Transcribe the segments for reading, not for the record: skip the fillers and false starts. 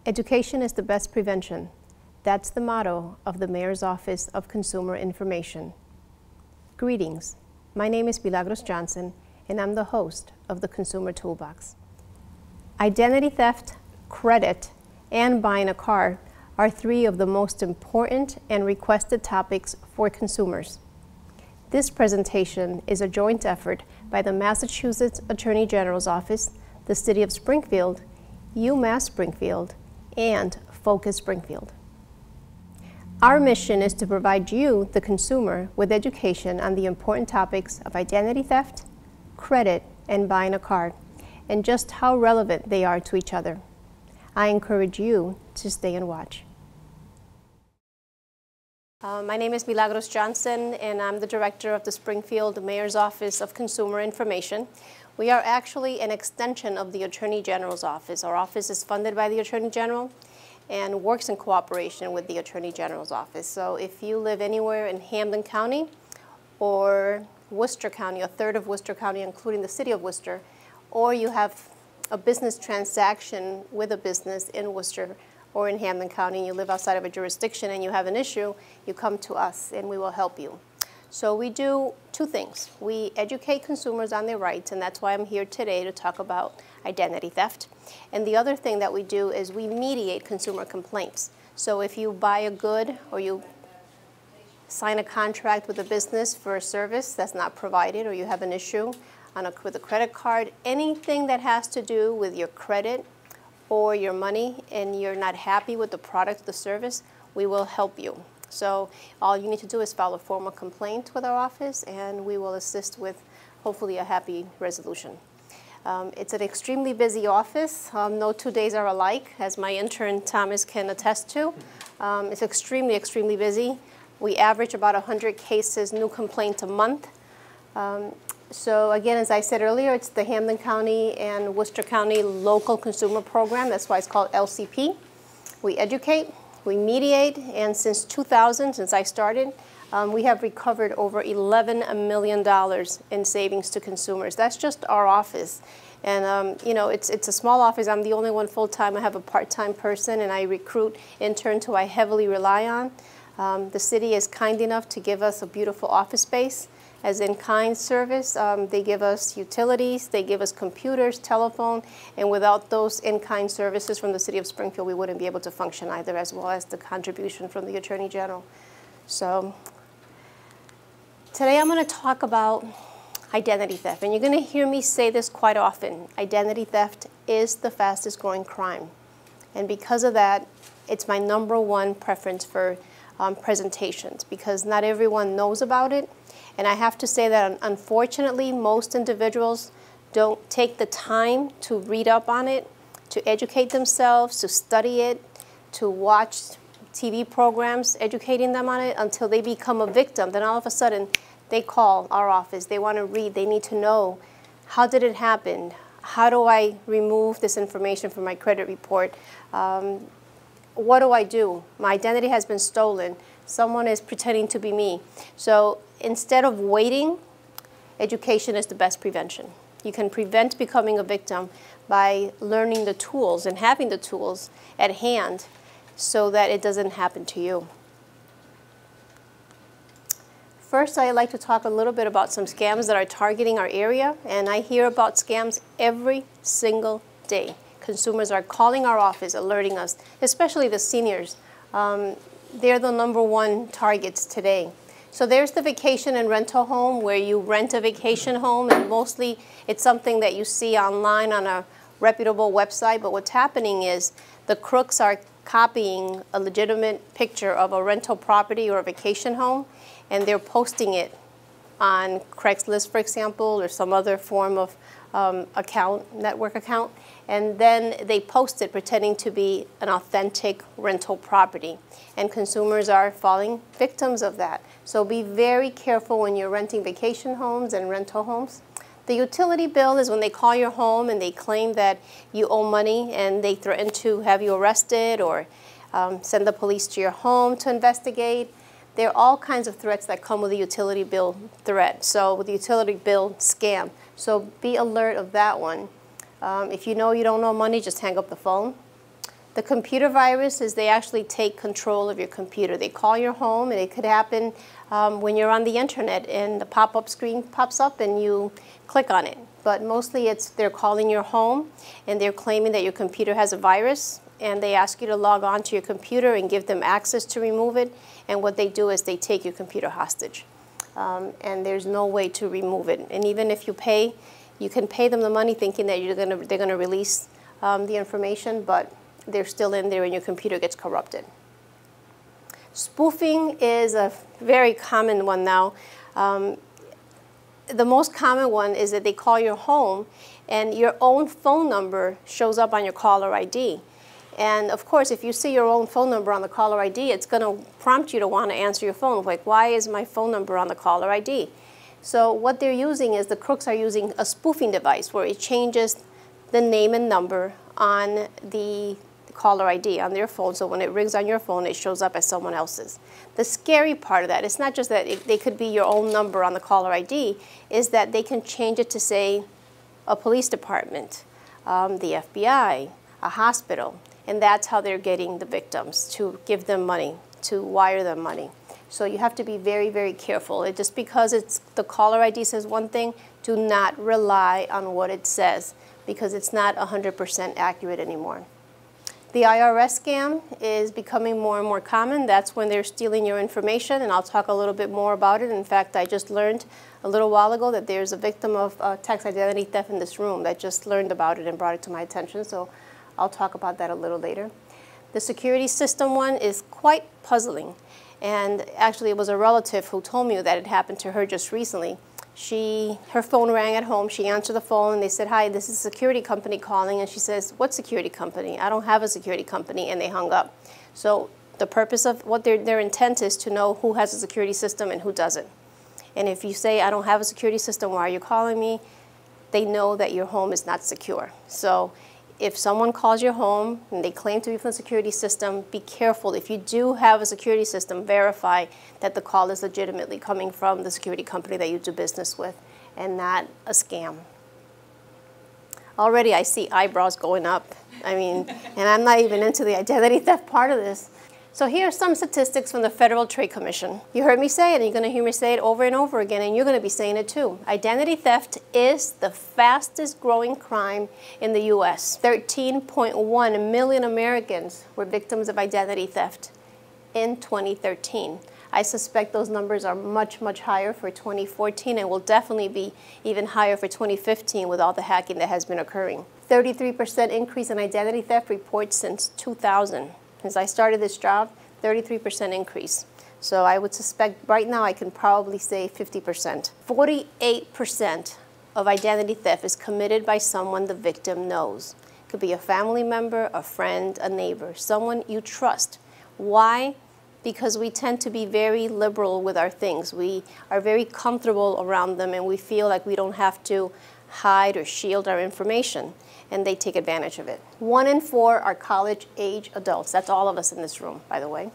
Education is the best prevention. That's the motto of the Mayor's Office of Consumer Information. Greetings. My name is Milagros Johnson, and I'm the host of the Consumer Toolbox. Identity theft, credit, and buying a car are three of the most important and requested topics for consumers. This presentation is a joint effort by the Massachusetts Attorney General's Office, the City of Springfield, UMass Springfield, and Focus Springfield. Our mission is to provide you, the consumer, with education on the important topics of identity theft, credit, and buying a car, and just how relevant they are to each other. I encourage you to stay and watch. My name is Milagros Johnson, and I'm the director of the Springfield Mayor's Office of Consumer Information. We are actually an extension of the Attorney General's office. Our office is funded by the Attorney General and works in cooperation with the Attorney General's office. So if you live anywhere in Hampden County or Worcester County, a third of Worcester County, including the city of Worcester, or you have a business transaction with a business in Worcester or in Hampden County, and you live outside of a jurisdiction and you have an issue, you come to us and we will help you. So we do two things. We educate consumers on their rights, and that's why I'm here today to talk about identity theft. And the other thing that we do is we mediate consumer complaints. So if you buy a good or you sign a contract with a business for a service that's not provided, or you have an issue with a credit card, anything that has to do with your credit or your money and you're not happy with the product or the service, we will help you. So all you need to do is file a formal complaint with our office, and we will assist with hopefully a happy resolution. It's an extremely busy office. No 2 days are alike, as my intern Thomas can attest to. It's extremely, extremely busy. We average about 100 cases, new complaints a month. So again, as I said earlier, it's the Hampden County and Worcester County Local Consumer Program. That's why it's called LCP. We educate, we mediate, and since 2000, since I started, we have recovered over $11 million in savings to consumers. That's just our office. And you know, it's a small office. I'm the only one full-time. I have a part-time person, and I recruit interns who I heavily rely on. The city is kind enough to give us a beautiful office space as in-kind service. They give us utilities, they give us computers, telephone, and without those in-kind services from the City of Springfield, we wouldn't be able to function either, as well as the contribution from the Attorney General. So today I'm going to talk about identity theft, and you're going to hear me say this quite often. Identity theft is the fastest growing crime, and because of that, it's my #1 preference for presentations, because not everyone knows about it. And I have to say that unfortunately, most individuals don't take the time to read up on it, to educate themselves, to study it, to watch TV programs educating them on it until they become a victim. Then all of a sudden, they call our office. They want to read. They need to know, how did it happen? How do I remove this information from my credit report? What do I do? My identity has been stolen. Someone is pretending to be me. So instead of waiting, education is the best prevention. You can prevent becoming a victim by learning the tools and having the tools at hand so that it doesn't happen to you. First, I'd like to talk a little bit about some scams that are targeting our area, and I hear about scams every single day. Consumers are calling our office, alerting us, especially the seniors. They're the #1 targets today. So there's the vacation and rental home, where you rent a vacation home, and mostly it's something that you see online on a reputable website. But what's happening is the crooks are copying a legitimate picture of a rental property or a vacation home, and they're posting it on Craigslist, for example, or some other form of network account, and then they post it pretending to be an authentic rental property, and consumers are falling victims of that. So be very careful when you're renting vacation homes and rental homes. The utility bill is when they call your home and they claim that you owe money, and they threaten to have you arrested or send the police to your home to investigate. There are all kinds of threats that come with a utility bill threat, so with the utility bill scam. So be alert of that one. If you know you don't owe money, just hang up the phone. The computer viruses, they actually take control of your computer. They call your home, and it could happen when you're on the internet and the pop-up screen pops up and you click on it. But mostly they're calling your home and they're claiming that your computer has a virus, and they ask you to log on to your computer and give them access to remove it. And what they do is they take your computer hostage. And there's no way to remove it. And even if you pay, you can pay them the money thinking that they're gonna release the information, but they're still in there and your computer gets corrupted. Spoofing is a very common one now. The most common one is that they call your home and your own phone number shows up on your caller ID. And of course, if you see your own phone number on the caller ID, it's going to prompt you to want to answer your phone. Like, why is my phone number on the caller ID? So what they're using is the crooks are using a spoofing device where it changes the name and number on the caller ID on their phone. So when it rings on your phone, it shows up as someone else's. The scary part of that, it's not just that they could be your own number on the caller ID, is that they can change it to say a police department, the FBI, a hospital. And that's how they're getting the victims, to give them money, to wire them money. So you have to be very, very careful. Just because the caller ID says one thing, do not rely on what it says, because it's not 100% accurate anymore. The IRS scam is becoming more and more common. That's when they're stealing your information, and I'll talk a little bit more about it. In fact, I just learned a little while ago that there's a victim of tax identity theft in this room that just learned about it and brought it to my attention. So I'll talk about that a little later. The security system one is quite puzzling. And actually, it was a relative who told me that it happened to her just recently. Her phone rang at home. She answered the phone, and they said, "Hi, this is a security company calling." And she says, "What security company? I don't have a security company." And they hung up. So the purpose of what their intent is to know who has a security system and who doesn't. And if you say, "I don't have a security system, why are you calling me?" they know that your home is not secure. So if someone calls your home and they claim to be from the security system, be careful. If you do have a security system, verify that the call is legitimately coming from the security company that you do business with and not a scam. Already I see eyebrows going up. I mean, and I'm not even into the identity theft part of this. So here are some statistics from the Federal Trade Commission. You heard me say it, and you're going to hear me say it over and over again, and you're going to be saying it too. Identity theft is the fastest growing crime in the U.S. 13.1 million Americans were victims of identity theft in 2013. I suspect those numbers are much, much higher for 2014 and will definitely be even higher for 2015 with all the hacking that has been occurring. 33% increase in identity theft reports since 2000. Since I started this job, 33% increase. So I would suspect right now I can probably say 50%. 48% of identity theft is committed by someone the victim knows. It could be a family member, a friend, a neighbor, someone you trust. Why? Because we tend to be very liberal with our things. We are very comfortable around them, and we feel like we don't have to hide or shield our information, and they take advantage of it. 1 in 4 are college-age adults. That's all of us in this room, by the way.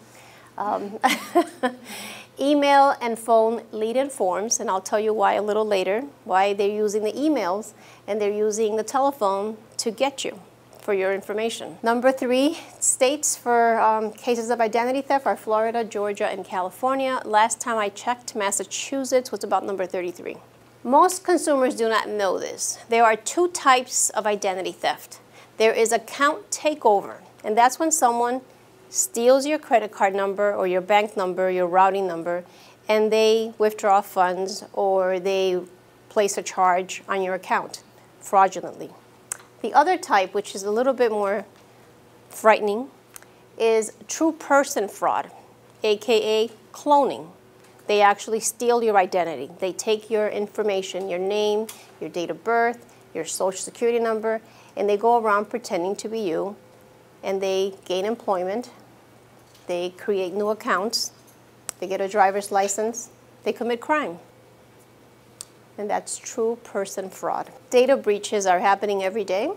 Email and phone lead-in forms, and I'll tell you why a little later, why they're using the emails and they're using the telephone to get you for your information. Number 3 states for cases of identity theft are Florida, Georgia, and California. Last time I checked, Massachusetts was about number 33. Most consumers do not know this. There are 2 types of identity theft. There is account takeover, and that's when someone steals your credit card number or your bank number, your routing number, and they withdraw funds or they place a charge on your account fraudulently. The other type, which is a little bit more frightening, is true person fraud, aka cloning. They actually steal your identity. They take your information, your name, your date of birth, your social security number, and they go around pretending to be you, and they gain employment, they create new accounts, they get a driver's license, they commit crime. And that's true person fraud. Data breaches are happening every day.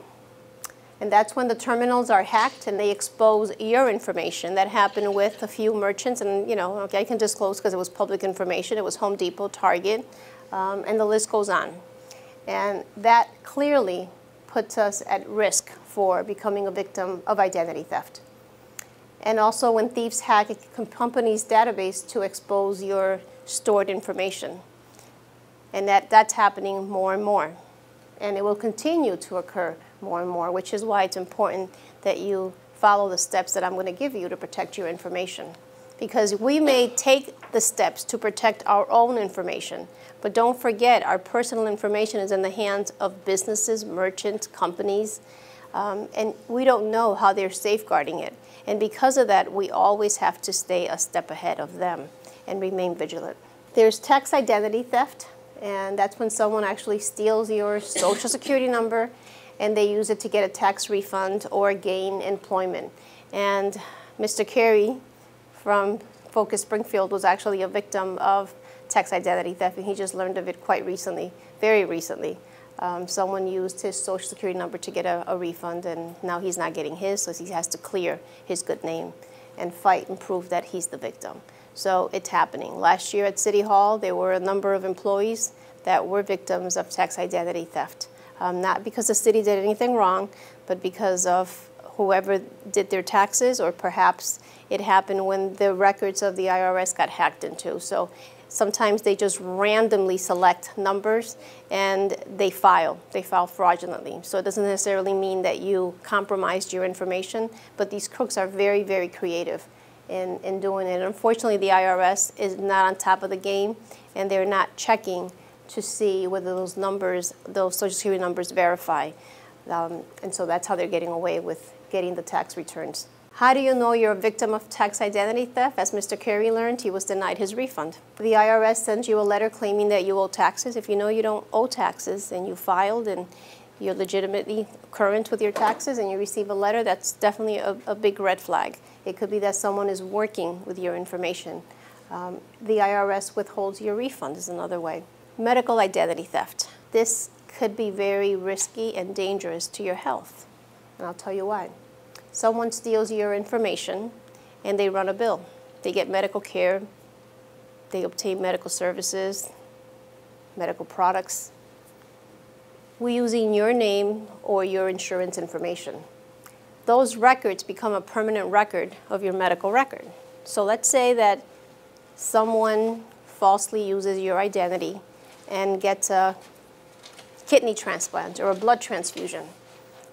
And that's when the terminals are hacked and they expose your information. That happened with a few merchants, and okay, I can disclose because it was public information. It was Home Depot, Target, and the list goes on. And that clearly puts us at risk for becoming a victim of identity theft. And also when thieves hack a company's database to expose your stored information. And that's happening more and more. And it will continue to occur more and more, which is why it's important that you follow the steps that I'm going to give you to protect your information. Because we may take the steps to protect our own information, but don't forget our personal information is in the hands of businesses, merchants, companies, and we don't know how they're safeguarding it. And because of that, we always have to stay a step ahead of them and remain vigilant. There's tax identity theft, and that's when someone actually steals your social security number and they use it to get a tax refund or gain employment. And Mr. Carey from Focus Springfield was actually a victim of tax identity theft, and he just learned of it quite recently, very recently. Someone used his social security number to get a refund, and now he's not getting his, so he has to clear his good name and fight and prove that he's the victim. So it's happening. Last year at City Hall, there were a number of employees that were victims of tax identity theft. Not because the city did anything wrong, but because of whoever did their taxes, or perhaps it happened when the records of the IRS got hacked into. So sometimes they just randomly select numbers and they file fraudulently. So it doesn't necessarily mean that you compromised your information, but these crooks are very, very creative in doing it. Unfortunately, the IRS is not on top of the game, and they're not checking to see whether those numbers, those social security numbers, verify. And so that's how they're getting away with getting the tax returns. How do you know you're a victim of tax identity theft? As Mr. Carey learned, he was denied his refund. The IRS sends you a letter claiming that you owe taxes. If you know you don't owe taxes and you filed and you're legitimately current with your taxes and you receive a letter, that's definitely a big red flag. It could be that someone is working with your information. The IRS withholds your refund is another way. Medical identity theft. This could be very risky and dangerous to your health, and I'll tell you why. Someone steals your information and they run a bill. They get medical care, they obtain medical services, medical products, using your name or your insurance information. Those records become a permanent record of your medical record. So let's say that someone falsely uses your identity and gets a kidney transplant or a blood transfusion.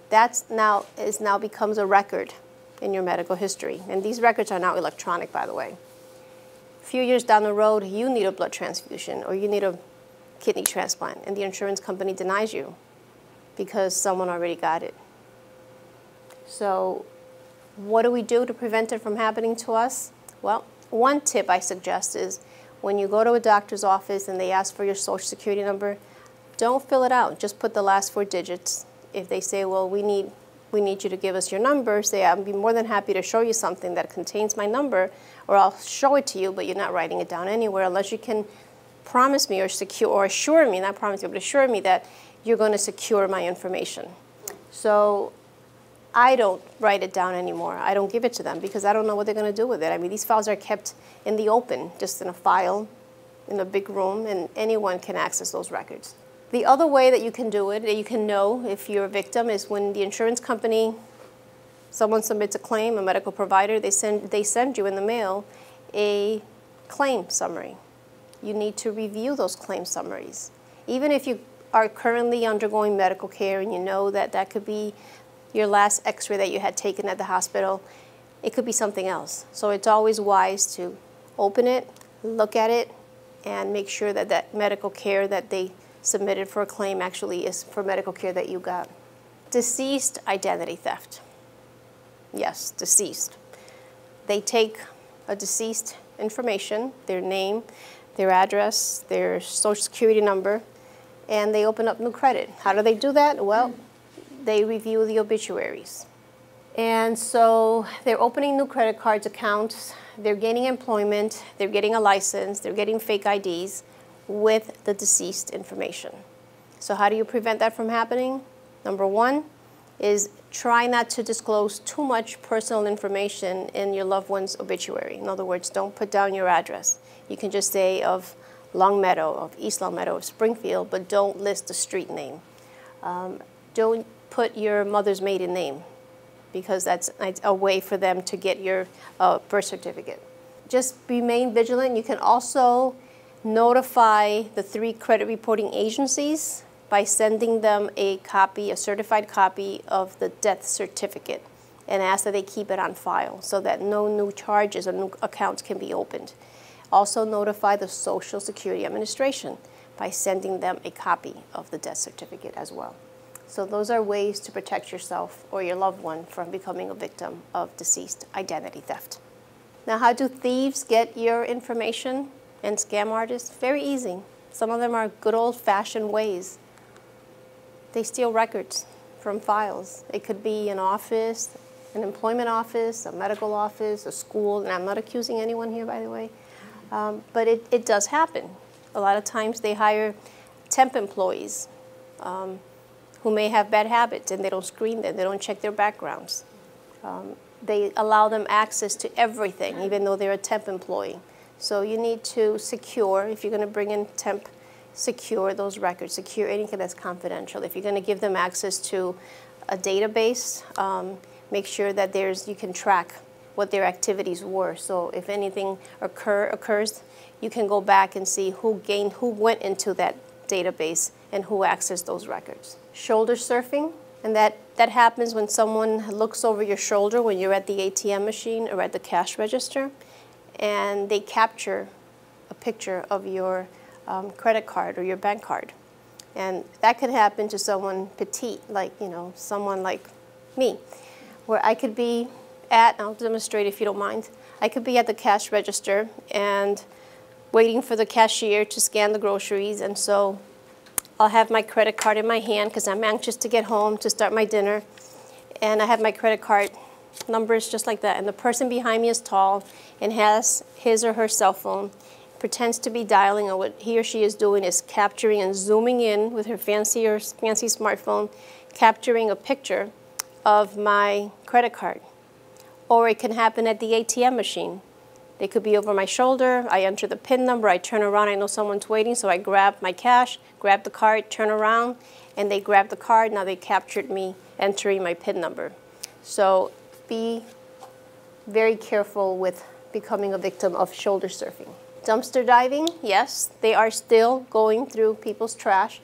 That now becomes a record in your medical history. And these records are now electronic, by the way. A few years down the road, you need a blood transfusion or you need a kidney transplant, and the insurance company denies you because someone already got it. So what do we do to prevent it from happening to us? Well, one tip I suggest is when you go to a doctor's office and they ask for your social security number, don't fill it out. Just put the last 4 digits. If they say, well, we need you to give us your number, say, I'll be more than happy to show you something that contains my number, or I'll show it to you, but you're not writing it down anywhere unless you can promise me or assure me, not promise me, but assure me that you're going to secure my information. So I don't write it down anymore. I don't give it to them because I don't know what they're going to do with it. I mean, these files are kept in the open, just in a file in a big room, and anyone can access those records. The other way that you can do it, that you can know if you're a victim, is when the insurance company, someone submits a claim, a medical provider, they send you in the mail a claim summary. You need to review those claim summaries. Even if you are currently undergoing medical care and you know that that could be your last x-ray that you had taken at the hospital, it could be something else. So it's always wise to open it, look at it, and make sure that that medical care that they submitted for a claim actually is for medical care that you got. Deceased identity theft. Yes, deceased. They take a deceased information, their name, their address, their social security number, and they open up new credit. How do they do that? Well, they review the obituaries. And so they're opening new credit cards accounts, they're gaining employment, they're getting a license, they're getting fake IDs with the deceased information. So how do you prevent that from happening? Number one is try not to disclose too much personal information in your loved one's obituary. In other words, don't put down your address. You can just say of Longmeadow, of East Longmeadow, of Springfield, but don't list the street name. Don't put your mother's maiden name, because that's a way for them to get your birth certificate. Just remain vigilant. You can also notify the 3 credit reporting agencies by sending them a copy, a certified copy of the death certificate, and ask that they keep it on file so that no new charges or new accounts can be opened. Also notify the Social Security Administration by sending them a copy of the death certificate as well. So those are ways to protect yourself or your loved one from becoming a victim of deceased identity theft. Now, how do thieves get your information and scam artists? Very easy. Some of them are good old-fashioned ways. They steal records from files. It could be an office, an employment office, a medical office, a school, and I'm not accusing anyone here, by the way, but it does happen. A lot of times they hire temp employees who may have bad habits, and they don't screen them, they don't check their backgrounds. They allow them access to everything, even though they're a temp employee. So you need to secure, if you're going to bring in temp, secure those records, secure anything that's confidential. If you're going to give them access to a database, make sure that you can track what their activities were. So if anything occurs, you can go back and see who went into that database and who accessed those records. Shoulder surfing, and that happens when someone looks over your shoulder when you're at the ATM machine or at the cash register, and they capture a picture of your credit card or your bank card. And that could happen to someone petite, like, someone like me, where I could be I'll demonstrate if you don't mind. I could be at the cash register and waiting for the cashier to scan the groceries, and so I'll have my credit card in my hand because I'm anxious to get home to start my dinner, and I have my credit card numbers just like that, and the person behind me is tall and has his or her cell phone, pretends to be dialing, and what he or she is doing is capturing and zooming in with her fancy smartphone, capturing a picture of my credit card. Or it can happen at the ATM machine. They could be over my shoulder, I enter the PIN number, I turn around, I know someone's waiting, so I grab my cash, grab the card, turn around, and they grab the card. Now they captured me entering my PIN number. So be very careful with becoming a victim of shoulder surfing. Dumpster diving, yes, they are still going through people's trash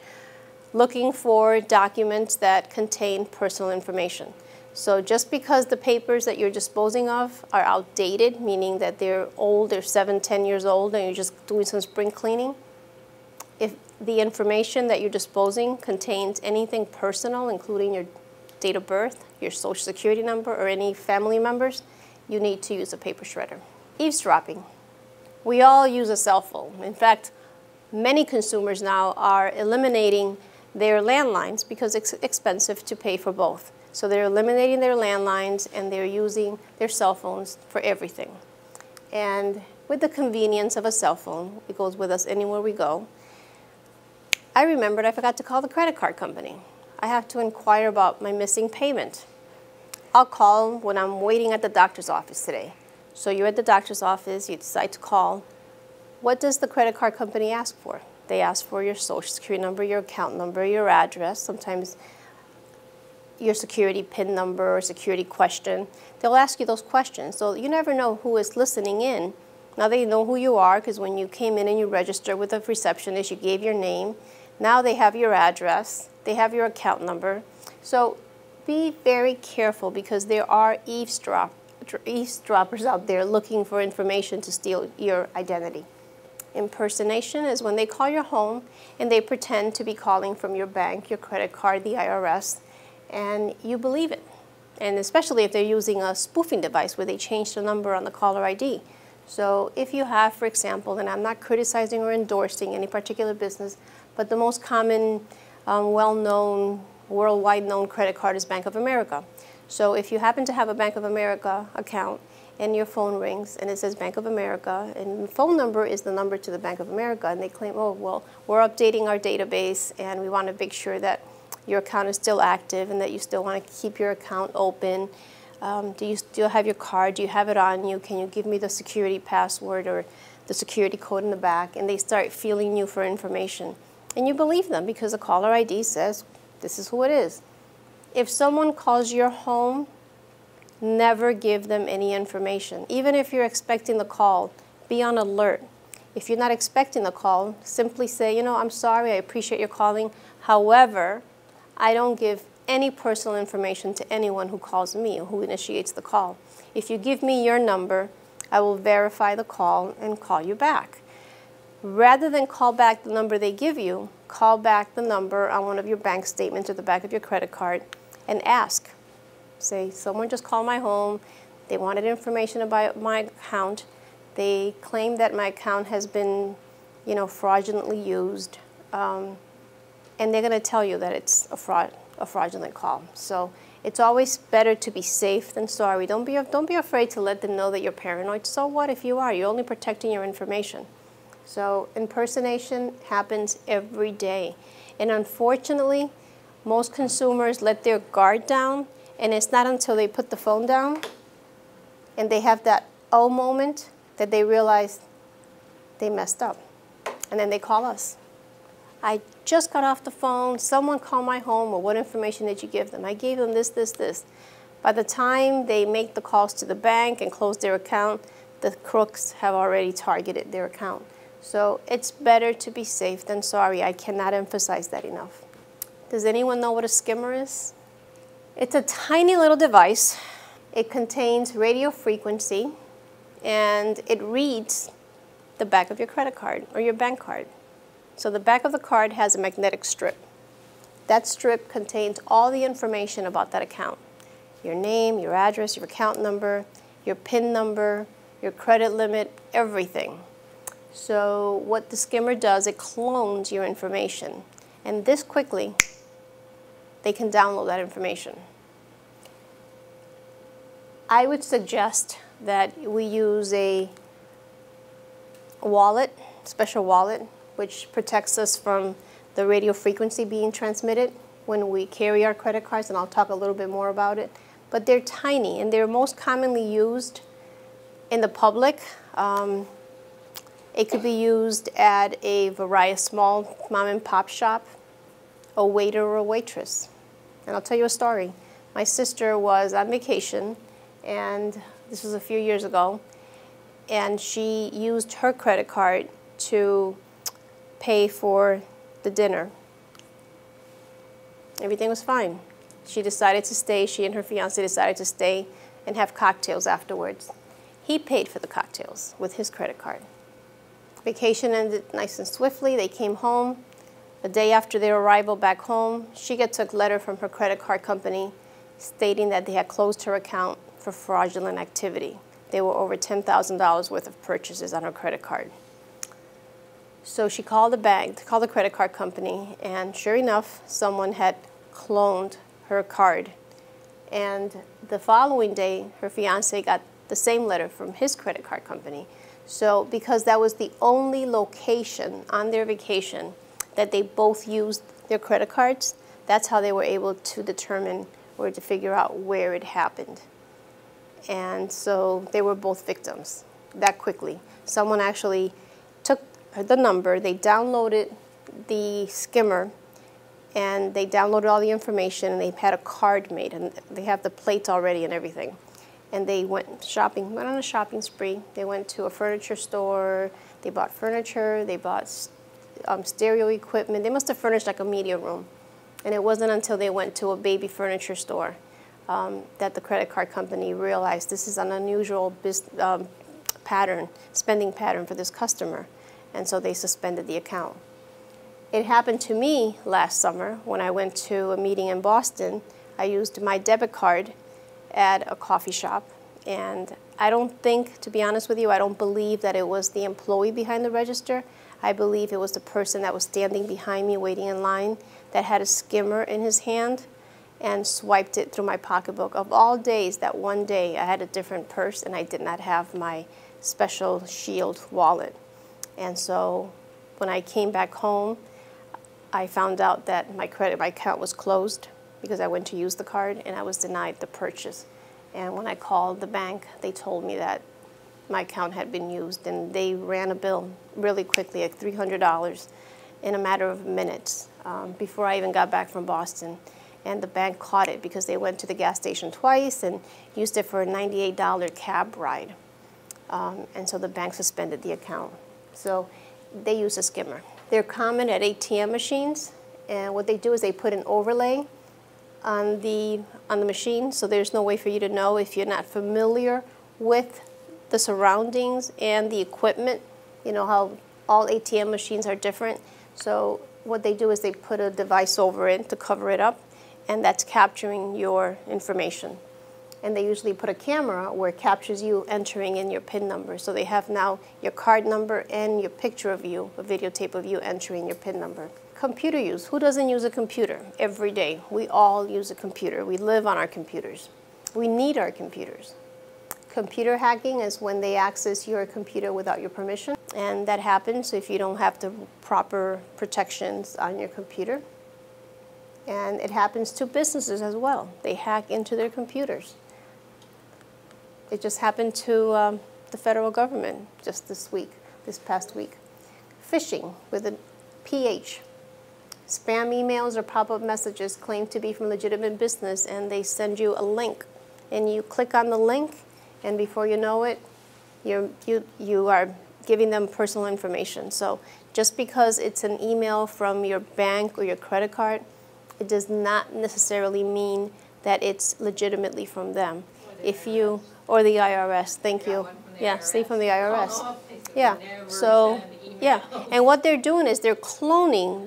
looking for documents that contain personal information. So just because the papers that you're disposing of are outdated, meaning that they're old, they're 7, 10 years old, and you're just doing some spring cleaning, if the information that you're disposing contains anything personal, including your date of birth, your social security number, or any family members, you need to use a paper shredder. Eavesdropping. We all use a cell phone. In fact, many consumers now are eliminating their landlines because it's expensive to pay for both. So they're eliminating their landlines and they're using their cell phones for everything. And with the convenience of a cell phone, it goes with us anywhere we go. I remembered I forgot to call the credit card company. I have to inquire about my missing payment. I'll call when I'm waiting at the doctor's office today. So you're at the doctor's office, you decide to call. What does the credit card company ask for? They ask for your social security number, your account number, your address, sometimes your security PIN number or security question. They'll ask you those questions. So you never know who is listening in. Now they know who you are because when you came in and you registered with a receptionist, you gave your name. Now they have your address. They have your account number. So be very careful because there are eavesdroppers out there looking for information to steal your identity. Impersonation is when they call your home and they pretend to be calling from your bank, your credit card, the IRS, and you believe it. And especially if they're using a spoofing device where they change the number on the caller ID. So if you have, for example, and I'm not criticizing or endorsing any particular business, but the most common, well-known, worldwide known credit card is Bank of America. So if you happen to have a Bank of America account and your phone rings and it says Bank of America and the phone number is the number to the Bank of America and they claim, oh, well, we're updating our database and we want to make sure that your account is still active and that you still want to keep your account open. Do you still have your card? Do you have it on you? Can you give me the security password or the security code in the back? And they start feeling you for information. And you believe them because the caller ID says, this is who it is. If someone calls your home, never give them any information. Even if you're expecting the call, be on alert. If you're not expecting the call, simply say, you know, I'm sorry, I appreciate your calling. However, I don't give any personal information to anyone who calls me or who initiates the call. If you give me your number, I will verify the call and call you back. Rather than call back the number they give you, call back the number on one of your bank statements or the back of your credit card and ask. Say, someone just called my home, they wanted information about my account, they claim that my account has been, you know, fraudulently used, and they're going to tell you that it's a fraudulent call. So it's always better to be safe than sorry. Don't be afraid to let them know that you're paranoid. So what if you are? You're only protecting your information. So impersonation happens every day. And unfortunately, most consumers let their guard down, and it's not until they put the phone down and they have that oh moment that they realize they messed up. And then they call us. I just got off the phone, someone called my home, or what information did you give them? I gave them this, this, this. By the time they make the calls to the bank and close their account, the crooks have already targeted their account. So it's better to be safe than sorry. I cannot emphasize that enough. Does anyone know what a skimmer is? It's a tiny little device. It contains radio frequency, and it reads the back of your credit card or your bank card. So the back of the card has a magnetic strip. That strip contains all the information about that account. Your name, your address, your account number, your PIN number, your credit limit, everything. So what the skimmer does, it clones your information. And this quickly, they can download that information. I would suggest that we use a wallet, special wallet, which protects us from the radio frequency being transmitted when we carry our credit cards, and I'll talk a little bit more about it. But they're tiny, and they're most commonly used in the public. It could be used at a small mom and pop shop, a waiter or a waitress. And I'll tell you a story. My sister was on vacation, and this was a few years ago, and she used her credit card to pay for the dinner. Everything was fine. She decided to stay, she and her fiance decided to stay and have cocktails afterwards. He paid for the cocktails with his credit card. Vacation ended nice and swiftly. They came home. The day after their arrival back home, she gets a letter from her credit card company stating that they had closed her account for fraudulent activity. There were over $10,000 worth of purchases on her credit card. So she called the bank, called the credit card company, and sure enough, someone had cloned her card. And the following day, her fiance got the same letter from his credit card company. So because that was the only location on their vacation that they both used their credit cards, that's how they were able to determine or to figure out where it happened. And so they were both victims that quickly. Someone actually took the number, they downloaded the skimmer, and they downloaded all the information, and they had a card made, and they have the plates already and everything. And they went shopping, went on a shopping spree. They went to a furniture store, they bought furniture, they bought stereo equipment. They must have furnished like a media room. And it wasn't until they went to a baby furniture store that the credit card company realized this is an unusual spending pattern for this customer. And so they suspended the account. It happened to me last summer when I went to a meeting in Boston. I used my debit card at a coffee shop, and I don't think, to be honest with you, I don't believe that it was the employee behind the register. I believe it was the person that was standing behind me waiting in line that had a skimmer in his hand and swiped it through my pocketbook. Of all days, that one day I had a different purse and I did not have my special Shield wallet. And so when I came back home, I found out that my account was closed because I went to use the card and I was denied the purchase. And when I called the bank, they told me that my account had been used, and they ran a bill really quickly at $300 in a matter of minutes before I even got back from Boston. and the bank caught it because they went to the gas station twice and used it for a $98 cab ride. And so the bank suspended the account. So they use a skimmer. They're common at ATM machines, and what they do is they put an overlay on the machine, so there's no way for you to know if you're not familiar with the surroundings and the equipment. You know how all ATM machines are different. So what they do is they put a device over it to cover it up, and that's capturing your information. And they usually put a camera where it captures you entering in your PIN number. So they have now your card number and your picture of you, a videotape of you entering your PIN number. Computer use. Who doesn't use a computer every day? We all use a computer. We live on our computers. We need our computers. Computer hacking is when they access your computer without your permission. And that happens if you don't have the proper protections on your computer. And it happens to businesses as well. They hack into their computers. It just happened to the federal government just this past week. Phishing with a PH. Spam emails or pop-up messages claim to be from legitimate business, and they send you a link. And you click on the link, and before you know it, you are giving them personal information. So just because it's an email from your bank or your credit card, it does not necessarily mean that it's legitimately from them. Or the IRS, thank you. Yeah, see, from the IRS. Yeah, so, yeah. And what they're doing is they're cloning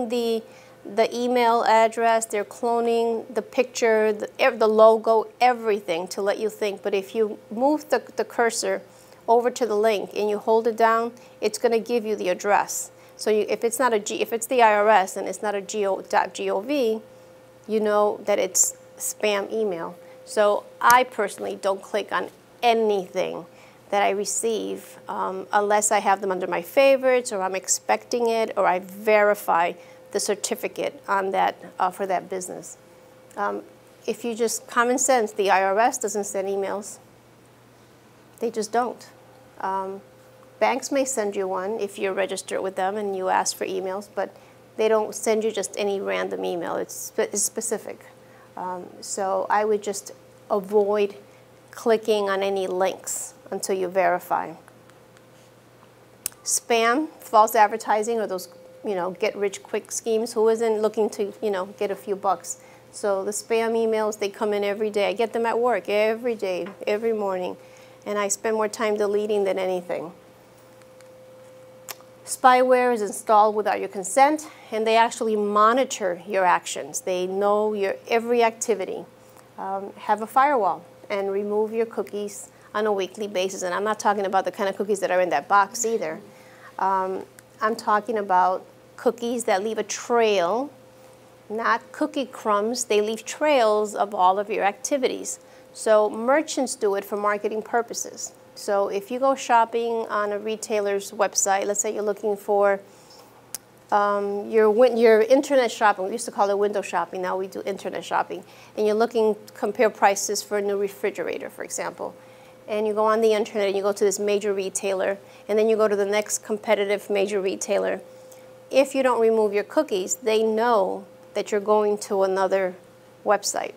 the email address, they're cloning the picture, the logo, everything to let you think. But if you move the cursor over to the link and you hold it down, it's going to give you the address. So if it's the IRS and it's not a .gov, you know that it's spam email. So I personally don't click on anything that I receive unless I have them under my favorites, or I'm expecting it, or I verify the certificate on that for that business. If you just common sense, the IRS doesn't send emails. They just don't. Banks may send you one if you're registered with them and you ask for emails, but they don't send you just any random email. It's specific. So I would just avoid clicking on any links until you verify. Spam, false advertising, or those get-rich-quick schemes. Who isn't looking to get a few bucks? So the spam emails, they come in every day. I get them at work every day, every morning, and I spend more time deleting than anything. Spyware is installed without your consent, and they actually monitor your actions. They know your every activity. Have a firewall and remove your cookies on a weekly basis. And I'm not talking about the kind of cookies that are in that box either. I'm talking about cookies that leave a trail, not cookie crumbs. They leave trails of all of your activities. So merchants do it for marketing purposes. So if you go shopping on a retailer's website, let's say you're looking for your internet shopping. We used to call it window shopping. Now we do internet shopping. And you're looking to compare prices for a new refrigerator, for example. And you go on the internet and you go to this major retailer, and then you go to the next competitive major retailer. If you don't remove your cookies, they know that you're going to another website.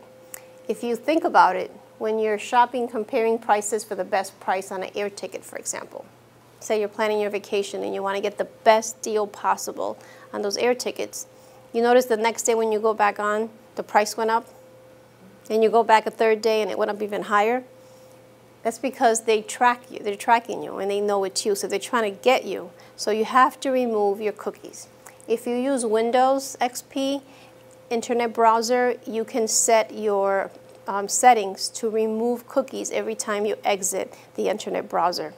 If you think about it, when you're shopping, comparing prices for the best price on an air ticket, for example. Say you're planning your vacation and you want to get the best deal possible on those air tickets. You notice the next day when you go back on, the price went up. And you go back a third day and it went up even higher. That's because they track you. They're tracking you and they know it's you. So they're trying to get you. So you have to remove your cookies. If you use Windows XP, internet browser, you can set your settings to remove cookies every time you exit the internet browser.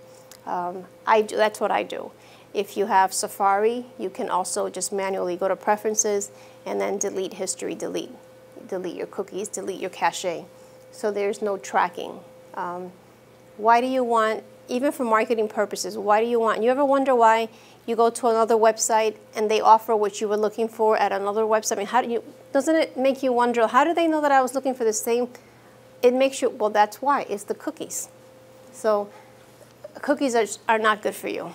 That's what I do. If you have Safari, you can also just manually go to Preferences and then delete history, delete your cookies, delete your cache. So there's no tracking. Why do you want, even for marketing purposes, you ever wonder why you go to another website and they offer what you were looking for at another website? I mean, doesn't it make you wonder, how do they know that I was looking for the same? It makes you, well, that's why, it's the cookies. So cookies are not good for you.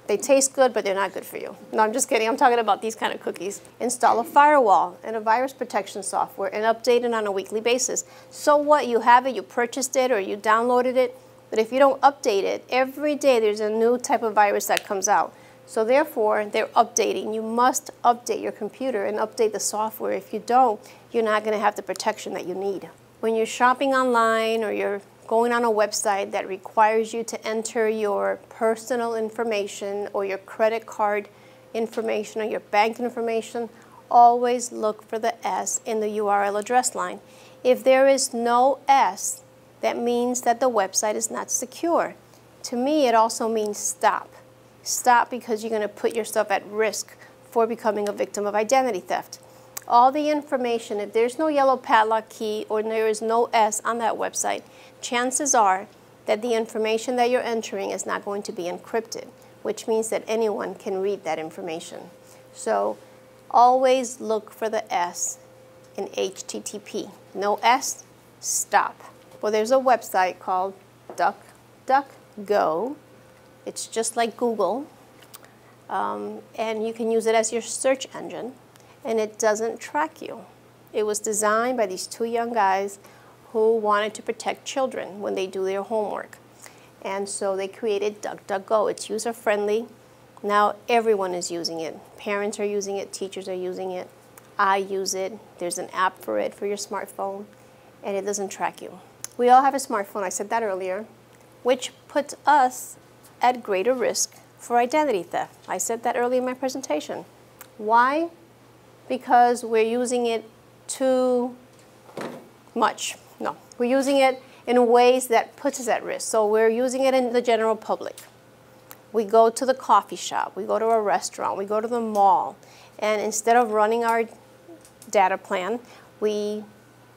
They taste good, but they're not good for you. No, I'm just kidding. I'm talking about these kind of cookies. Install a firewall and a virus protection software and update it on a weekly basis. So what? You have it, you purchased it, or you downloaded it, but if you don't update it, every day there's a new type of virus that comes out. So therefore, they're updating. You must update your computer and update the software. If you don't, you're not going to have the protection that you need. When you're shopping online or you're going on a website that requires you to enter your personal information or your credit card information or your bank information, always look for the S in the URL address line. If there is no S, that means that the website is not secure. To me, it also means stop. Stop, because you're going to put yourself at risk for becoming a victim of identity theft. All the information, if there's no yellow padlock key or there is no S on that website, chances are that the information that you're entering is not going to be encrypted, which means that anyone can read that information. So always look for the S in HTTP. No S, stop. Well, there's a website called DuckDuckGo. It's just like Google, and you can use it as your search engine, and it doesn't track you. It was designed by these two young guys who wanted to protect children when they do their homework. And so they created DuckDuckGo. It's user-friendly. Now everyone is using it. Parents are using it, teachers are using it. I use it. There's an app for it for your smartphone, and it doesn't track you. We all have a smartphone, I said that earlier, which puts us at greater risk for identity theft. I said that earlier in my presentation. Why? Because we're using it too much. No, we're using it in ways that puts us at risk. So we're using it in the general public. We go to the coffee shop, we go to a restaurant, we go to the mall, and instead of running our data plan, we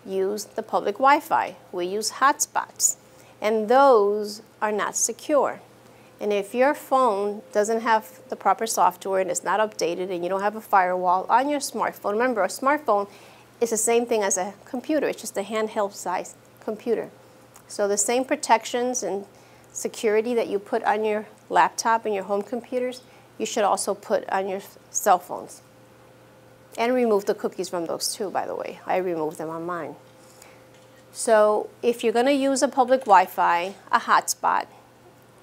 use the public Wi-Fi. We use hotspots, and those are not secure. And if your phone doesn't have the proper software and it's not updated and you don't have a firewall on your smartphone, remember, a smartphone is the same thing as a computer. It's just a handheld size computer. So the same protections and security that you put on your laptop and your home computers, you should also put on your cell phones. And remove the cookies from those too, by the way. I removed them on mine. So if you're going to use a public Wi-Fi, a hotspot,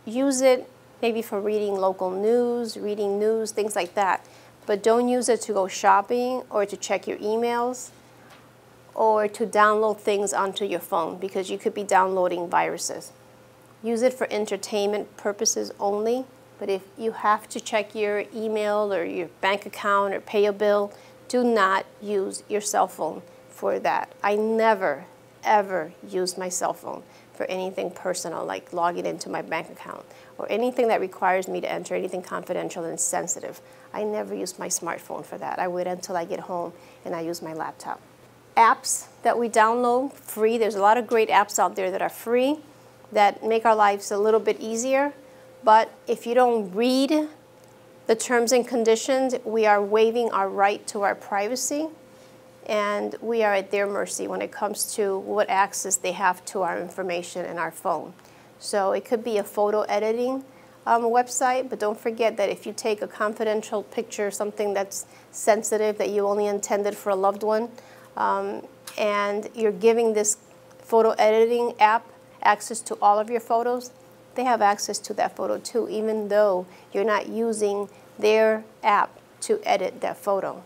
use it maybe for reading local news, reading news, things like that. But don't use it to go shopping or to check your emails or to download things onto your phone, because you could be downloading viruses. Use it for entertainment purposes only, but if you have to check your email or your bank account or pay a bill, do not use your cell phone for that. I never, ever use my cell phone for anything personal, like logging into my bank account or anything that requires me to enter anything confidential and sensitive. I never use my smartphone for that. I wait until I get home and I use my laptop. Apps that we download free, there's a lot of great apps out there that are free that make our lives a little bit easier, but if you don't read the terms and conditions, we are waiving our right to our privacy, and we are at their mercy when it comes to what access they have to our information and our phone. So it could be a photo editing website, but don't forget that if you take a confidential picture, something that's sensitive that you only intended for a loved one, and you're giving this photo editing app access to all of your photos, they have access to that photo too, even though you're not using their app to edit that photo.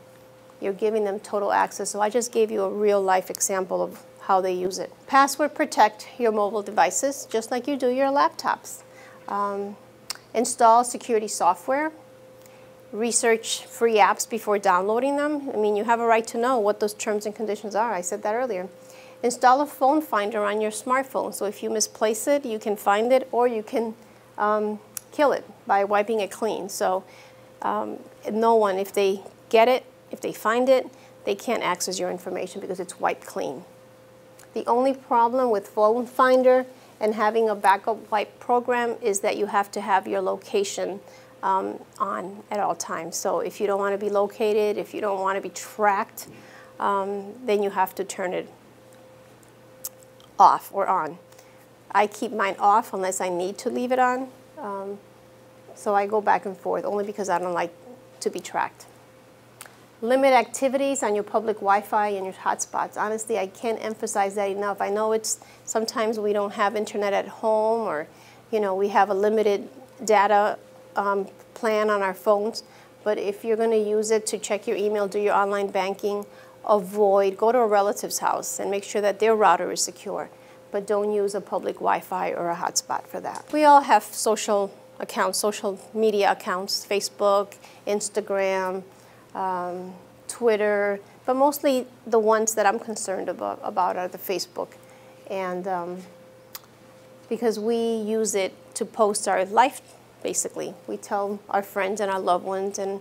You're giving them total access. So I just gave you a real life example of how they use it. Password protect your mobile devices just like you do your laptops. Install security software. Research free apps before downloading them. I mean, you have a right to know what those terms and conditions are. I said that earlier. Install a phone finder on your smartphone. So if you misplace it, you can find it, or you can kill it by wiping it clean. So no one, if they get it, if they find it, they can't access your information because it's wiped clean. The only problem with phone finder and having a backup wipe program is that you have to have your location on at all times. So if you don't want to be located, if you don't want to be tracked, then you have to turn it off or on. I keep mine off unless I need to leave it on. So I go back and forth only because I don't like to be tracked. Limit activities on your public Wi-Fi and your hotspots. Honestly, I can't emphasize that enough. I know it's sometimes we don't have internet at home, or we have a limited data plan on our phones. But if you're going to use it to check your email, do your online banking, go to a relative's house and make sure that their router is secure. But don't use a public Wi-Fi or a hotspot for that. We all have social accounts, social media accounts, Facebook, Instagram, Twitter, but mostly the ones that I'm concerned about are the Facebook. And because we use it to post our life, basically. We tell our friends and our loved ones and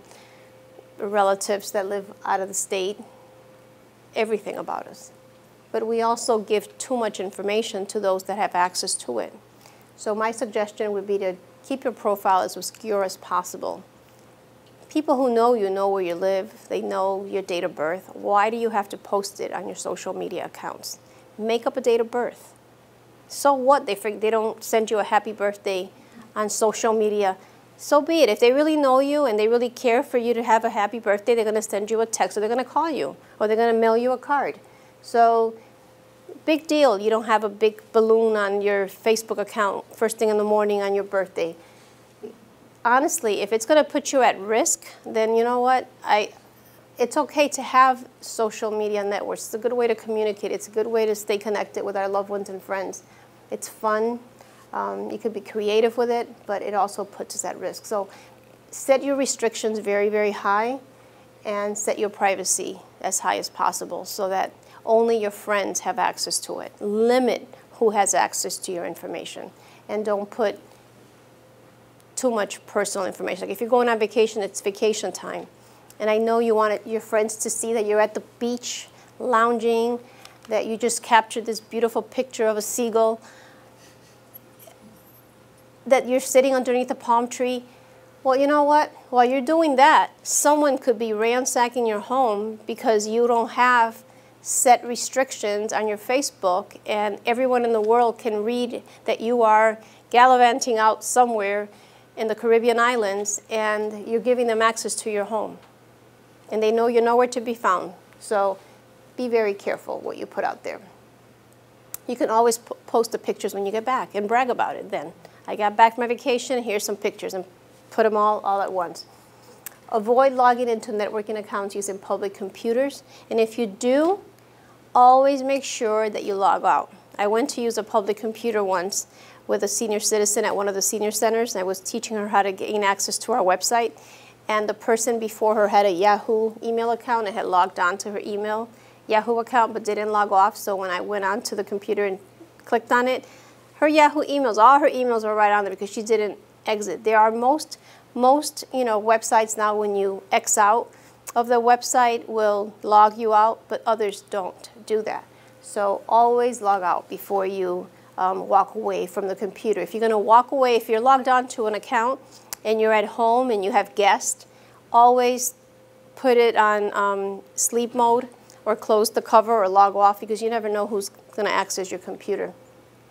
relatives that live out of the state everything about us. But we also give too much information to those that have access to it. So my suggestion would be to keep your profile as obscure as possible. People who know you know where you live. They know your date of birth. Why do you have to post it on your social media accounts? Make up a date of birth. So what? They don't send you a happy birthday on social media. So be it. If they really know you and they really care for you to have a happy birthday, they're going to send you a text, or they're going to call you, or they're going to mail you a card. So big deal. You don't have a big balloon on your Facebook account first thing in the morning on your birthday. Honestly, if it's going to put you at risk, then you know what? It's okay to have social media networks. It's a good way to communicate. It's a good way to stay connected with our loved ones and friends. It's fun. You could be creative with it, but it also puts us at risk. So set your restrictions very, very high, and set your privacy as high as possible so that only your friends have access to it. Limit who has access to your information, and don't put too much personal information. Like if you're going on vacation, it's vacation time. And I know you want your friends to see that you're at the beach lounging, that you just captured this beautiful picture of a seagull, that you're sitting underneath a palm tree. Well, you know what? While you're doing that, someone could be ransacking your home because you don't have set restrictions on your Facebook, and everyone in the world can read that you are gallivanting out somewhere in the Caribbean islands, and you're giving them access to your home. And they know you're nowhere to be found. So be very careful what you put out there. You can always post the pictures when you get back and brag about it then. I got back from my vacation, here's some pictures, and put them all at once. Avoid logging into networking accounts using public computers. And if you do, always make sure that you log out. I went to use a public computer once with a senior citizen at one of the senior centers, and I was teaching her how to gain access to our website. And the person before her had a Yahoo email account and had logged on to her Yahoo account, but didn't log off. So when I went onto the computer and clicked on it, her Yahoo emails, all her emails were right on there because she didn't exit. There are most websites now, when you X out of the website, will log you out, but others don't do that. So always log out before you walk away from the computer. If you're going to walk away, if you're logged on to an account and you're at home and you have guests, always put it on sleep mode or close the cover or log off, because you never know who's going to access your computer.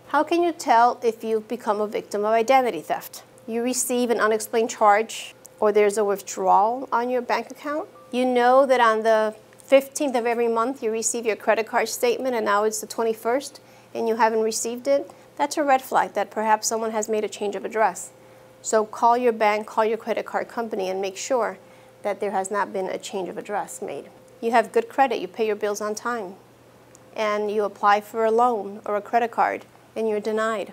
How can you tell if you've become a victim of identity theft? You receive an unexplained charge, or there's a withdrawal on your bank account. You know that on the 15th of every month you receive your credit card statement, and now it's the 21st and you haven't received it. That's a red flag that perhaps someone has made a change of address. So call your bank, call your credit card company, and make sure that there has not been a change of address made. You have good credit, you pay your bills on time, and you apply for a loan or a credit card and you're denied.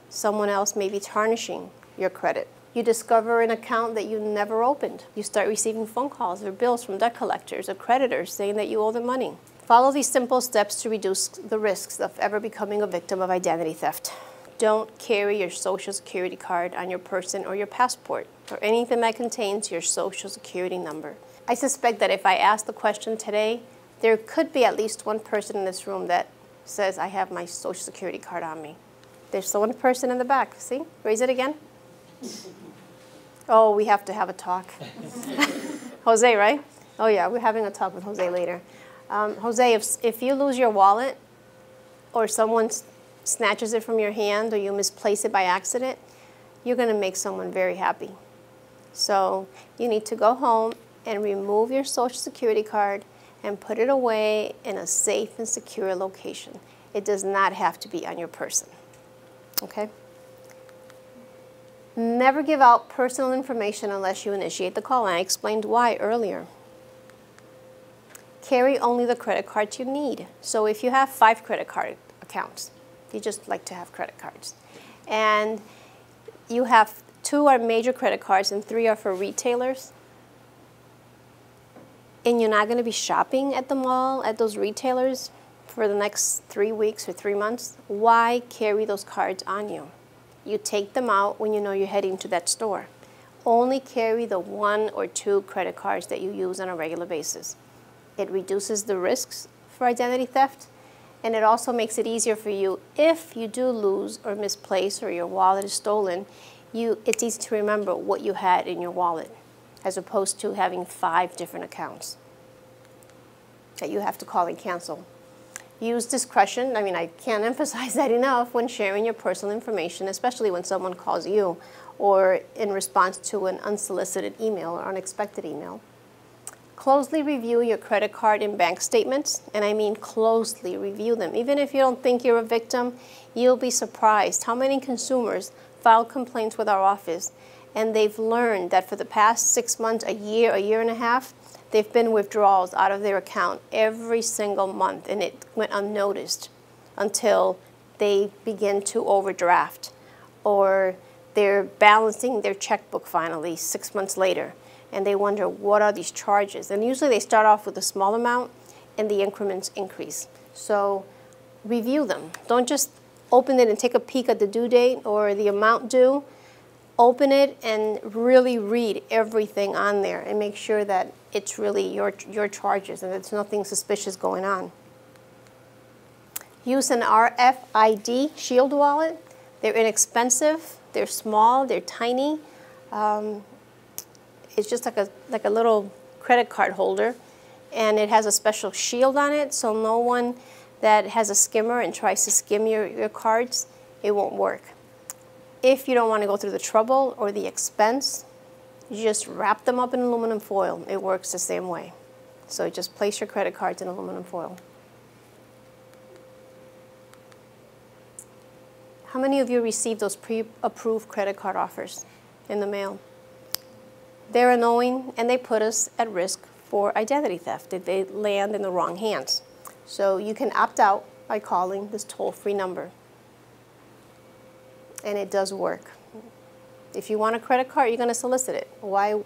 Someone else may be tarnishing your credit. You discover an account that you never opened. You start receiving phone calls or bills from debt collectors or creditors saying that you owe them money. Follow these simple steps to reduce the risks of ever becoming a victim of identity theft. Don't carry your Social Security card on your person or your passport, or anything that contains your Social Security number. I suspect that if I ask the question today, there could be at least one person in this room that says, I have my Social Security card on me. There's one person in the back. See? Raise it again. Oh, we have to have a talk. Jose, right? Oh yeah, we're having a talk with Jose later. Jose, if you lose your wallet, or someone snatches it from your hand, or you misplace it by accident, you're going to make someone very happy. So you need to go home and remove your Social Security card and put it away in a safe and secure location. It does not have to be on your person. Okay? Never give out personal information unless you initiate the call, and I explained why earlier. Carry only the credit cards you need. So if you have 5 credit card accounts, you just like to have credit cards, and you have 2 are major credit cards and 3 are for retailers, and you're not going to be shopping at the mall at those retailers for the next 3 weeks or 3 months, why carry those cards on you? You take them out when you know you're heading to that store. Only carry the 1 or 2 credit cards that you use on a regular basis. It reduces the risks for identity theft, and it also makes it easier for you if you do lose or misplace or your wallet is stolen. It's easy to remember what you had in your wallet, as opposed to having 5 different accounts that you have to call and cancel. Use discretion. I mean, I can't emphasize that enough when sharing your personal information, especially when someone calls you or in response to an unsolicited email or unexpected email. Closely review your credit card and bank statements, and I mean closely review them. Even if you don't think you're a victim, you'll be surprised how many consumers file complaints with our office, and they've learned that for the past 6 months, a year and a half, they've been withdrawals out of their account every single month, and it went unnoticed until they begin to overdraft, or they're balancing their checkbook finally 6 months later, and they wonder, what are these charges? And usually they start off with a small amount, and the increments increase. So review them. Don't just open it and take a peek at the due date or the amount due. Open it and really read everything on there and make sure that it's really your charges and there's nothing suspicious going on. Use an RFID Shield wallet. They're inexpensive, they're small, they're tiny. It's just like a little credit card holder, and it has a special shield on it, so no one that has a skimmer and tries to skim your cards, it won't work. If you don't want to go through the trouble or the expense, you just wrap them up in aluminum foil. It works the same way. So just place your credit cards in aluminum foil. How many of you received those pre-approved credit card offers in the mail? They're annoying, and they put us at risk for identity theft if they land in the wrong hands. So you can opt out by calling this toll-free number. And it does work. If you want a credit card, you're going to solicit it. Why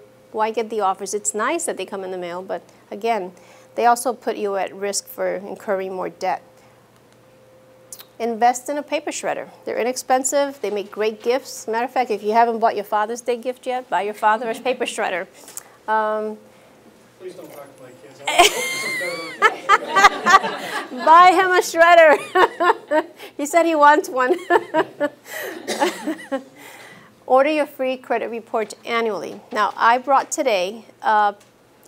get the offers? It's nice that they come in the mail, but again, they also put you at risk for incurring more debt. Invest in a paper shredder. They're inexpensive. They make great gifts. Matter of fact, if you haven't bought your Father's Day gift yet, buy your father a paper shredder. Please don't talk to my kids. Buy him a shredder. He said he wants one. Order your free credit report annually. Now, I brought today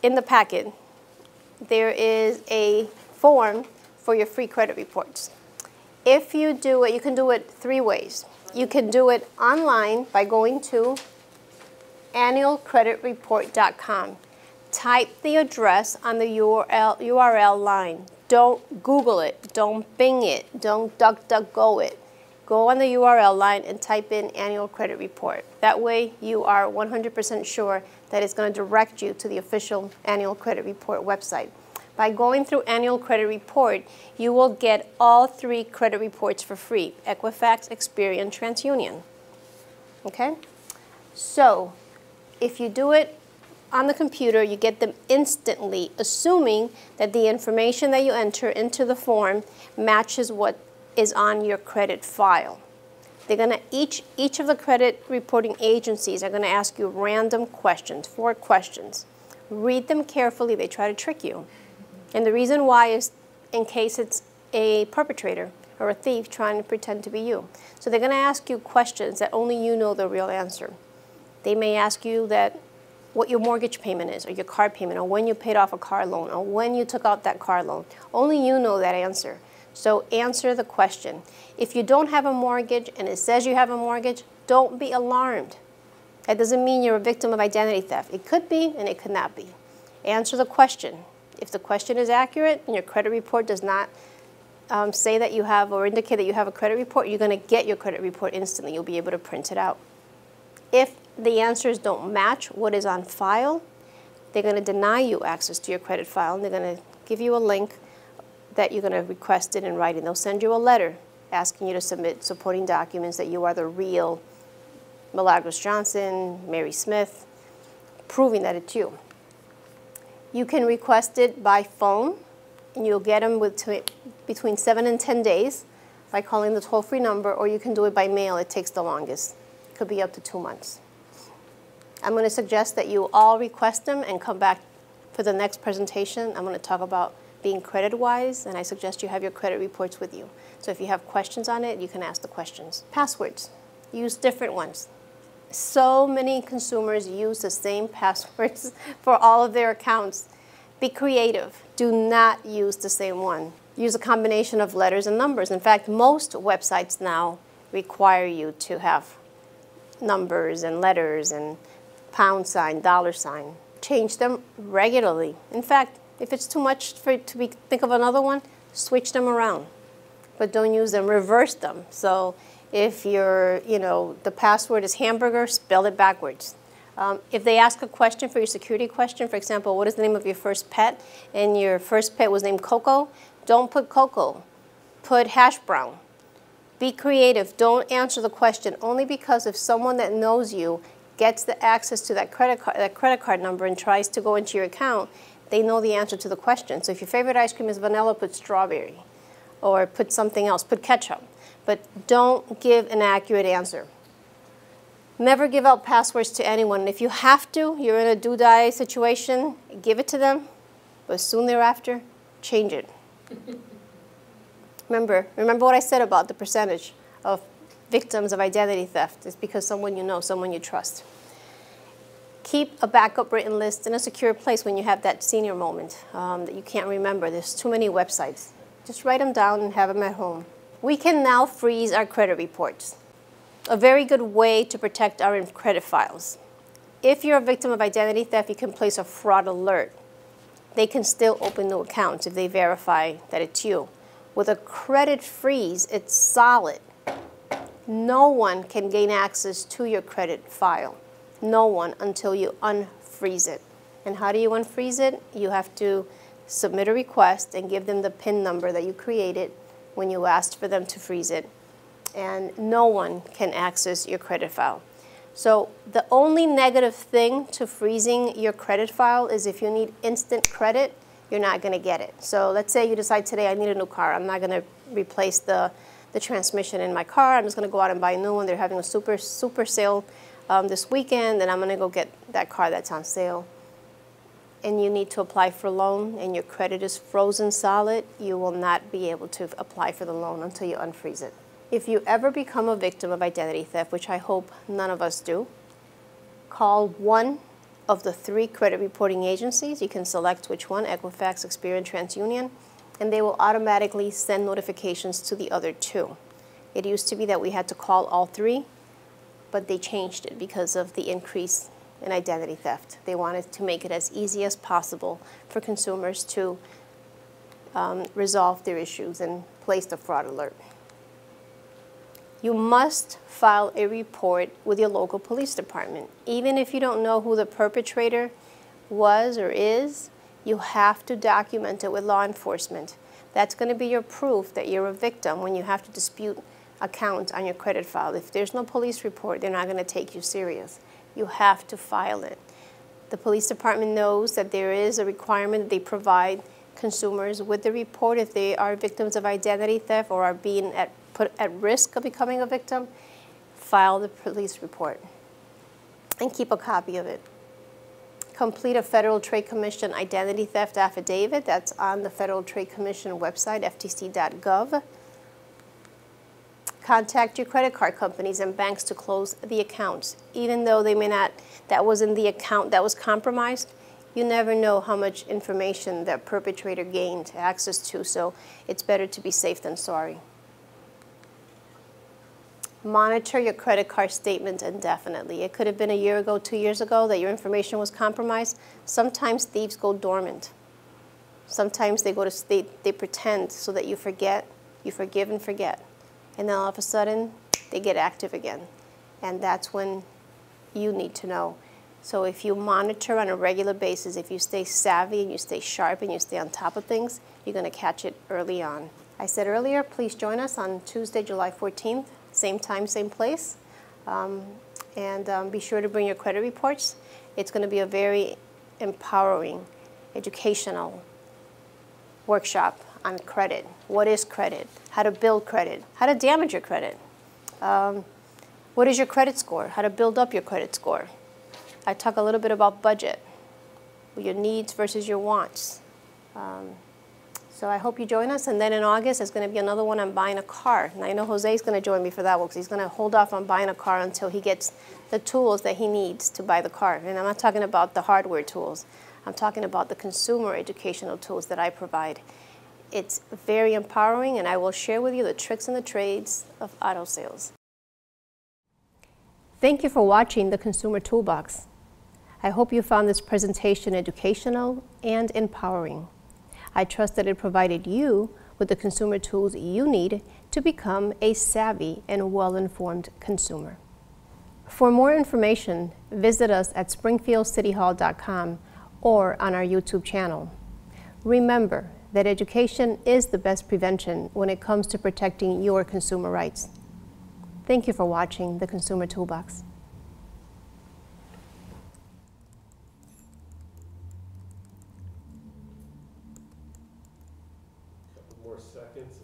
in the packet, there is a form for your free credit reports. If you do it, you can do it 3 ways. You can do it online by going to annualcreditreport.com. Type the address on the URL line. Don't Google it. Don't Bing it. Don't DuckDuckGo it. Go on the URL line and type in annual credit report. That way you are 100% sure that it's going to direct you to the official annual credit report website. By going through annual credit report, you will get all 3 credit reports for free: Equifax, Experian, TransUnion. Okay? So if you do it on the computer, you get them instantly, assuming that the information that you enter into the form matches what is on your credit file. They're going to each of the credit reporting agencies are going to ask you random questions, 4 questions. Read them carefully. They try to trick you. And the reason why is in case it's a perpetrator or a thief trying to pretend to be you. So they're going to ask you questions that only you know the real answer. They may ask you that what your mortgage payment is, or your car payment, or when you paid off a car loan, or when you took out that car loan. Only you know that answer. So answer the question. If you don't have a mortgage and it says you have a mortgage, Don't be alarmed. That doesn't mean you're a victim of identity theft. It could be and it could not be. Answer the question. If the question is accurate and your credit report does not say that you have or indicate that you have a credit report, you're going to get your credit report instantly. You'll be able to print it out. If the answers don't match what is on file, they're going to deny you access to your credit file, and they're going to give you a link that you're going to request it in writing. They'll send you a letter asking you to submit supporting documents that you are the real Milagros Johnson, Mary Smith, proving that it's you. You can request it by phone, and you'll get them between 7 and 10 days by calling the toll-free number, or you can do it by mail. It takes the longest. It could be up to 2 months. I'm going to suggest that you all request them and come back for the next presentation. I'm going to talk about being credit-wise, and I suggest you have your credit reports with you. So if you have questions on it, you can ask the questions. Passwords. Use different ones. So many consumers use the same passwords for all of their accounts. Be creative. Do not use the same one. Use a combination of letters and numbers. In fact, most websites now require you to have numbers and letters and pound sign, dollar sign. Change them regularly. In fact, if it's too much for it to think of another one, switch them around. But don't use them, reverse them. So if the password is hamburger, spell it backwards. If they ask a question for your security question, for example, what is the name of your first pet, and your first pet was named Coco, don't put Coco. Put hash brown. Be creative. Don't answer the question only because if someone that knows you gets the access to that credit card number and tries to go into your account, they know the answer to the question. So if your favorite ice cream is vanilla, put strawberry. Or put something else, put ketchup. But don't give an accurate answer. Never give out passwords to anyone. If you have to, you're in a do-die situation, give it to them, but soon thereafter, change it. Remember what I said about the percentage of victims of identity theft. It's because someone you know, someone you trust. Keep a backup written list in a secure place when you have that senior moment that you can't remember. There's too many websites. Just write them down and have them at home. We can now freeze our credit reports. A very good way to protect our credit files. If you're a victim of identity theft, you can place a fraud alert. They can still open new accounts if they verify that it's you. With a credit freeze, it's solid. No one can gain access to your credit file. No one until you unfreeze it. And how do you unfreeze it? You have to submit a request and give them the PIN number that you created when you asked for them to freeze it. And no one can access your credit file. So the only negative thing to freezing your credit file is if you need instant credit, you're not going to get it. So let's say you decide today, I need a new car. I'm not going to replace the transmission in my car. I'm just going to go out and buy a new one. They're having a super sale this weekend, and I'm going to go get that car that's on sale. And you need to apply for a loan, and your credit is frozen solid, you will not be able to apply for the loan until you unfreeze it. If you ever become a victim of identity theft, which I hope none of us do, call one of the 3 credit reporting agencies. You can select which one, Equifax, Experian, TransUnion, and they will automatically send notifications to the other 2. It used to be that we had to call all 3, but they changed it because of the increase in identity theft. They wanted to make it as easy as possible for consumers to resolve their issues and place the fraud alert. You must file a report with your local police department. Even if you don't know who the perpetrator was or is, you have to document it with law enforcement. That's going to be your proof that you're a victim when you have to dispute accounts on your credit file. If there's no police report, they're not going to take you serious. You have to file it. The police department knows that there is a requirement that they provide consumers with the report if they are victims of identity theft or are being put at risk of becoming a victim. File the police report and keep a copy of it. Complete a Federal Trade Commission identity theft affidavit. That's on the Federal Trade Commission website, ftc.gov. Contact your credit card companies and banks to close the accounts. Even though they may not, that was in the account that was compromised, you never know how much information that perpetrator gained access to, so it's better to be safe than sorry. Monitor your credit card statement indefinitely. It could have been a year ago, 2 years ago that your information was compromised. Sometimes thieves go dormant. Sometimes they go to state, they pretend so that you forget, you forgive and forget. And then all of a sudden, they get active again. And that's when you need to know. So if you monitor on a regular basis, if you stay savvy and you stay sharp and you stay on top of things, you're going to catch it early on. I said earlier, please join us on Tuesday, July 14th, same time, same place. Be sure to bring your credit reports. It's going to be a very empowering, educational workshop on credit. What is credit? How to build credit? How to damage your credit? What is your credit score? How to build up your credit score? I talk a little bit about budget, your needs versus your wants. So I hope you join us. And then in August, there's going to be another one on buying a car. And I know Jose's going to join me for that one because he's going to hold off on buying a car until he gets the tools that he needs to buy the car. And I'm not talking about the hardware tools. I'm talking about the consumer educational tools that I provide. It's very empowering, and I will share with you the tricks and the trades of auto sales. Thank you for watching the Consumer Toolbox. I hope you found this presentation educational and empowering. I trust that it provided you with the consumer tools you need to become a savvy and well-informed consumer. For more information, visit us at springfieldcityhall.com or on our YouTube channel. Remember that education is the best prevention when it comes to protecting your consumer rights. Thank you for watching the Consumer Toolbox. Couple more seconds.